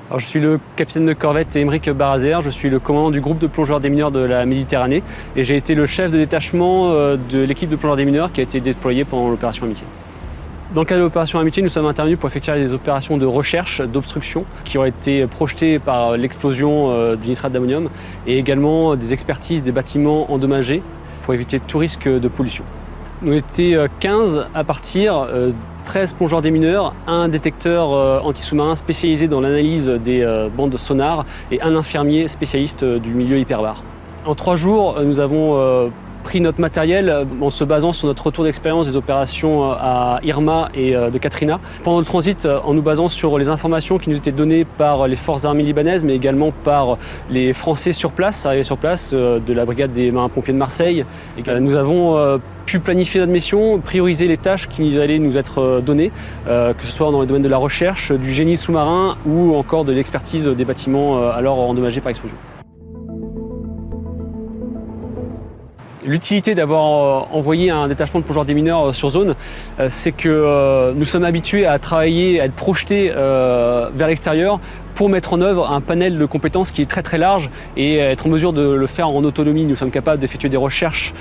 Alors, je suis le capitaine de corvette Aymeric Barazer, je suis le commandant du groupe de plongeurs démineurs de la Méditerranée et j'ai été le chef de détachement de l'équipe de plongeurs démineurs qui a été déployée pendant l'opération Amitié. Dans le cadre de l'opération Amitié, nous sommes intervenus pour effectuer des opérations de recherche, d'obstruction qui ont été projetées par l'explosion du nitrate d'ammonium et également des expertises des bâtiments endommagés pour éviter tout risque de pollution. Nous étions 15 à partir, 13 plongeurs démineurs, un détecteur anti-sous-marin spécialisé dans l'analyse des bandes sonar et un infirmier spécialiste du milieu hyperbare. En 3 jours, nous avons pris notre matériel en se basant sur notre retour d'expérience des opérations à Irma et de Katrina. Pendant le transit, en nous basant sur les informations qui nous étaient données par les forces armées libanaises, mais également par les Français sur place, arrivés sur place, de la brigade des marins-pompiers de Marseille. Nous avons pu planifier notre mission, prioriser les tâches qui allaient nous être données, que ce soit dans le domaine de la recherche, du génie sous-marin ou encore de l'expertise des bâtiments alors endommagés par explosion. L'utilité d'avoir envoyé un détachement de plongeurs démineurs sur zone, c'est que nous sommes habitués à travailler, à être projetés vers l'extérieur pour mettre en œuvre un panel de compétences qui est très large et être en mesure de le faire en autonomie. Nous sommes capables d'effectuer des recherches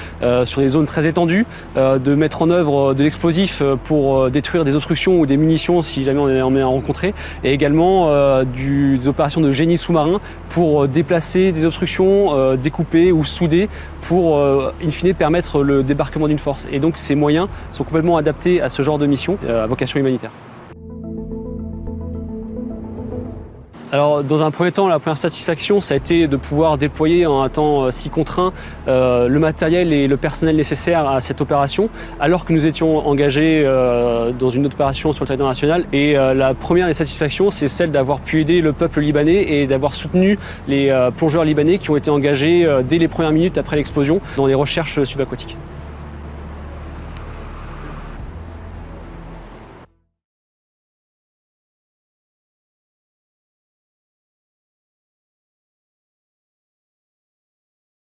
sur des zones très étendues, de mettre en œuvre de l'explosif pour détruire des obstructions ou des munitions si jamais on en est à rencontrer, et également des opérations de génie sous-marin pour déplacer des obstructions, découper ou souder pour in fine permettre le débarquement d'une force. Et donc ces moyens sont complètement adaptés à ce genre de mission à vocation humanitaire. Alors, dans un premier temps, la première satisfaction, ça a été de pouvoir déployer en un temps si contraint le matériel et le personnel nécessaires à cette opération, alors que nous étions engagés dans une autre opération sur le territoire national. Et la première des satisfactions, c'est celle d'avoir pu aider le peuple libanais et d'avoir soutenu les plongeurs libanais qui ont été engagés dès les premières minutes après l'explosion dans les recherches subaquatiques.